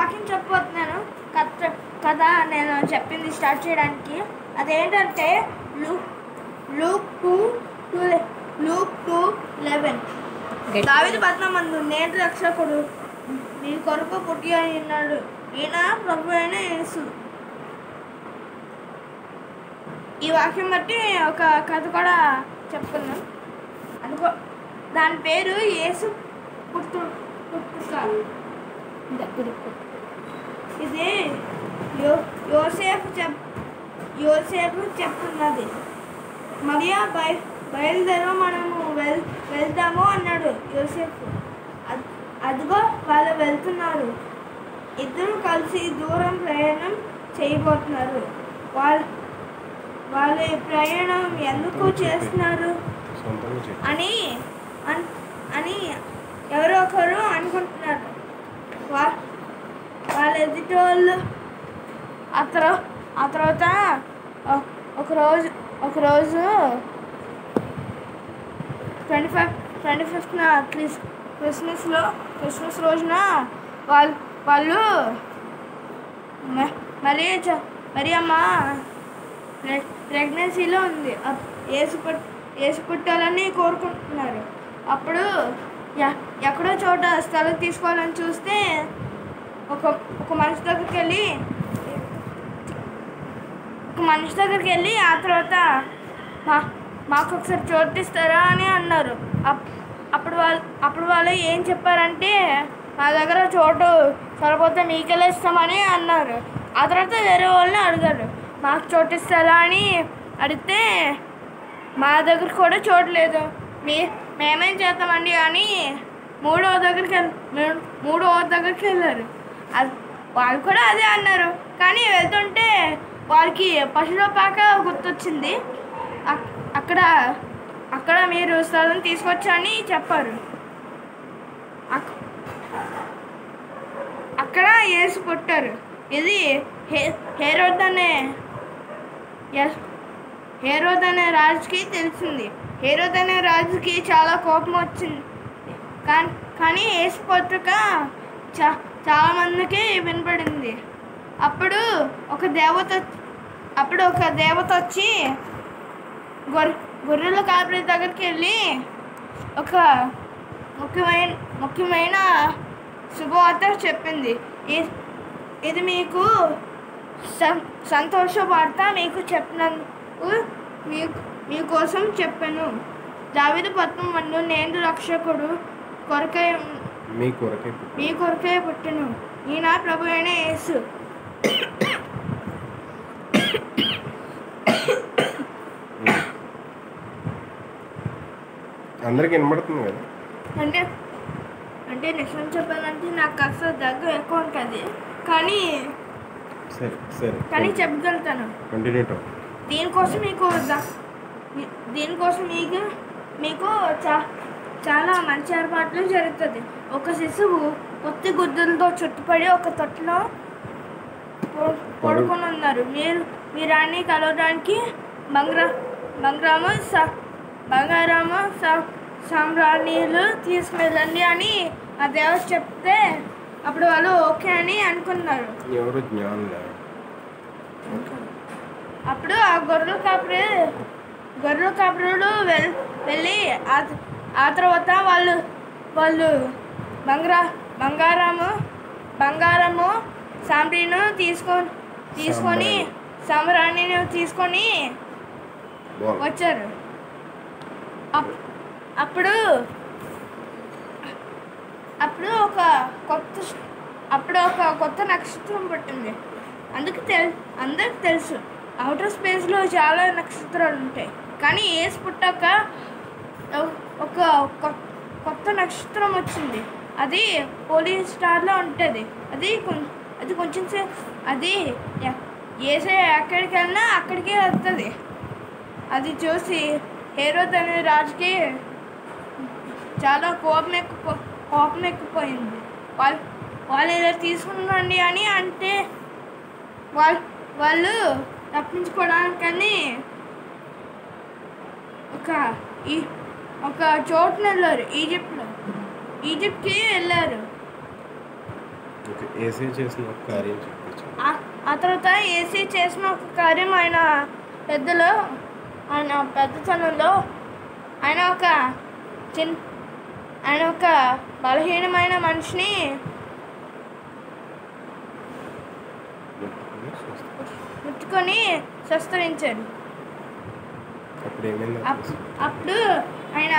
వాక్యం చెప్పబోతున్నాను కథ నేను చెప్పింది స్టార్ట్ చేయడానికి. అదేంటంటే లూక్ 2:11. దావీదు పట్టణమందు నేటి రక్షకుడు మీ కొరకు పుట్టి ఉన్నాడు, ఈయన ప్రభు అయిన యేసు. ఈ వాక్యం బట్టి ఒక కథ కూడా చెప్పుకుందాం. అనుకో, దాని పేరు యేసు పుట్టుక. ఇది యోసేపు చెప్తున్నది. మరియా బయలుదేరు, మనము వెళ్తాము అన్నాడు యోసేపు. అదిగో వాళ్ళు వెళ్తున్నారు. ఇద్దరు కలిసి దూరం ప్రయాణం చేయబోతున్నారు. వాళ్ళ ప్రయాణం ఎందుకు చేస్తున్నారు అని ఎవరో ఒకరు అనుకుంటున్నారు. వాళ్ళ ఎదుటి వాళ్ళు ఆ తర్వాత ఒకరోజు 25th క్రిస్మస్ రోజున వాళ్ళు మరి అమ్మ ప్రెగ్నెన్సీలో ఉంది, యేసు పుట్టాలని కోరుకుంటున్నారు. అప్పుడు ఎక్కడో చోట స్థలం తీసుకోవాలని చూస్తే ఒక మనిషి దగ్గరికి వెళ్ళి ఆ తర్వాత మాకు ఒకసారి చోటు ఇస్తారా అని అన్నారు. అప్పుడు వాళ్ళు ఏం చెప్పారంటే, మా దగ్గర చోటు సరిపోతే మీకెళ్ళి ఇస్తామని అన్నారు. ఆ తర్వాత వేరే వాళ్ళని అడిగారు, మాకు చోటు ఇస్తారా అని అడిగితే, మా దగ్గర కూడా చోటు లేదు, మేమేం చేస్తామండి అని మూడవ దగ్గరికి వెళ్ళారు. వాళ్ళు కూడా అదే అన్నారు. కానీ వెళ్తుంటే వాళ్ళకి పశువుల పాక గుర్తొచ్చింది. అక్కడ మీరు స్థలం తీసుకొచ్చని చెప్పారు. అక్కడ యేసు పుట్టారు. ఇది హేరోద్ అనే రాజుకి తెలిసింది. హేరోద్ అనే రాజుకి చాలా కోపం వచ్చింది. కానీ యేసు పుట్టుక చాలా మందికి వినపడింది. అప్పుడు ఒక దేవత వచ్చి గొర్రెల కాపరి దగ్గరికి వెళ్ళి ఒక ముఖ్యమైన శుభవార్త చెప్పింది. ఇది మీకు సంతోష వార్త, మీకు చెప్పినందుకు మీకోసం చెప్పాను. దావీదు పట్టణమందు నేను రక్షకుడు మీ కొరకే పుట్టెను, ఈయన ప్రభు అయిన యేసు. అందరికి వినబడుతుంది కదా? అంటే నిజం చెప్పాలంటే నాకు అసలు దగ్గర ఎక్కువ ఉంటుంది, కానీ చెప్పగలుగుతాను. దీనికోసం మీకు చాలా మంచి ఏర్పాట్లు జరుగుతుంది. ఒక శిశువు కొత్త గుడ్డలతో చుట్టుపడి ఒక తొట్టులో పడుకొని ఉన్నారు. మీరు అన్ని కలవడానికి బంగారము సామ్రాణిలు తీసుకెళ్ళండి అని ఆ దేవత చెప్తే అప్పుడు వాళ్ళు ఓకే అని అనుకున్నారు. అప్పుడు ఆ గొర్రెల కాపరుడు వెళ్ళి ఆ తర్వాత వాళ్ళు బంగారము సాంబ్రీను సామ్రాణిని తీసుకొని వచ్చారు. అప్పుడు ఒక కొత్త నక్షత్రం పుట్టింది. అందరికి తెలుసు అవుటర్ స్పేస్లో చాలా నక్షత్రాలు ఉంటాయి, కానీ యేసు పుట్టాక ఒక కొత్త నక్షత్రం వచ్చింది. అది పోలీస్ స్టార్లో ఉంటుంది. అది కొంచెం అది యేసయ్య ఎక్కడికి వెళ్ళినా అక్కడికే వస్తుంది. అది చూసి హేరోద్ అనే రాజుకి చాలా కోపం ఎక్కిపోయింది. వాళ్ళు ఇలా తీసుకున్నాండి అని అంటే వాళ్ళు తప్పించుకోవడానికని ఒక చోటున వెళ్ళారు. ఈజిప్ట్కి వెళ్ళారు. ఓకే. యేసయ్య చేసిన ఒక కార్యం చెప్పొచ్చు. ఆ తర్వాత ఏసీ చేసిన ఒక కార్యం ఆయన పెద్దలో ఆయన పెద్దతనంలో ఆయన ఒక ఆయన ఒక బలహీనమైన మనిషిని ముట్టుకొని స్వస్థరించాడు. అప్పుడు ఏమైంది? అప్పుడు ఆయన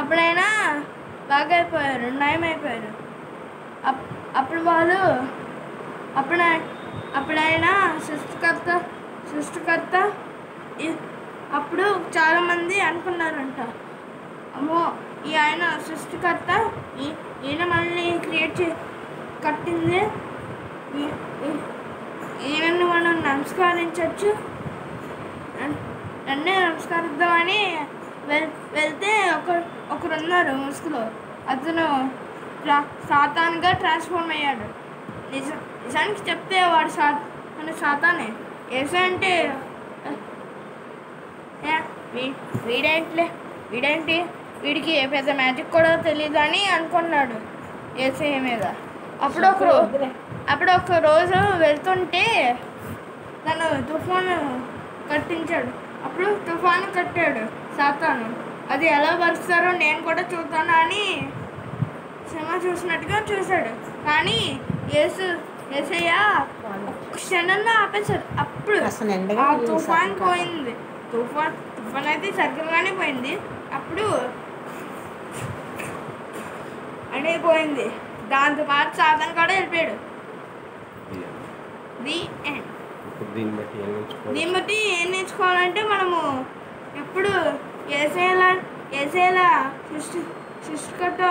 అప్పుడు ఆయన బాగా అయిపోయారు, నయమైపోయారు. అప్పుడు ఆయన సృష్టికర్త అప్పుడు చాలామంది అనుకున్నారంట, అమ్మో ఈ ఆయన సృష్టికర్త, ఈయన మనల్ని కట్టింది, ఈయనను మనం నమస్కరించవచ్చు, నన్నే నమస్కరిద్దామని వెళ్తే ఒకరు ఉన్నారు ముసుగులో. అతను సాతానుగా ట్రాన్స్ఫార్మ్ అయ్యాడు. నిజానికి చెప్తే వాడు సాతానే. యేసయ్య అంటే వీడేంటి వీడికి పెద్ద మ్యాజిక్ కూడా తెలియదు అని అనుకున్నాడు యేసయ్య మీద. అప్పుడు ఒక రోజు వెళ్తుంటే తను తుఫాను కట్టించాడు. అప్పుడు తుఫాను కట్టాడు సాతాను. అది ఎలా పరుస్తారో నేను కూడా చూస్తాను అని సినిమా చూసినట్టుగా చూశాడు. కానీ యేసయ్య క్షణంలో ఆపేశాడు. అప్పుడు ఆ తుఫాన్ పోయింది. తుఫాన్ అయితే సరిగ్గానే పోయింది. అప్పుడు అనేది పోయింది. దాంతో పాటు సాతాను కూడా వెళ్ళిపోయాడు. దీన్ని బట్టి ఏం నేర్చుకోవాలంటే మనము ఎప్పుడు యేసయ్యలా సృష్టికర్త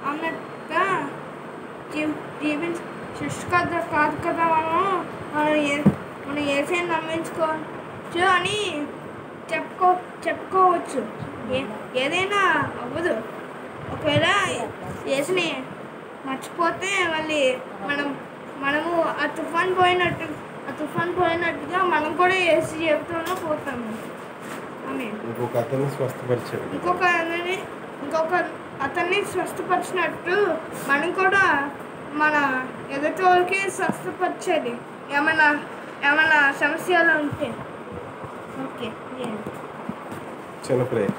అన్నట్టుగా సృష్టికర్త కాదు కదా మనం యేసయ్యని నమ్మించుకోవచ్చు అని చెప్పుకోవచ్చు. ఏదైనా అవ్వదు. ఒకవేళ యేసుని మర్చిపోతే మళ్ళీ మనము ఆ తుఫాన్ పోయినట్టుగా మనం కూడా యేసు జీవితంలో పోతాము. ఇంకొక అతన్ని స్వస్థపరిచినట్టు మనం కూడా మన ఎదుటి వాళ్ళకి స్వస్థపరచాలి. ఏమైనా సమస్యలు ఉంటే. ఓకే, చిన్న ప్రేయర్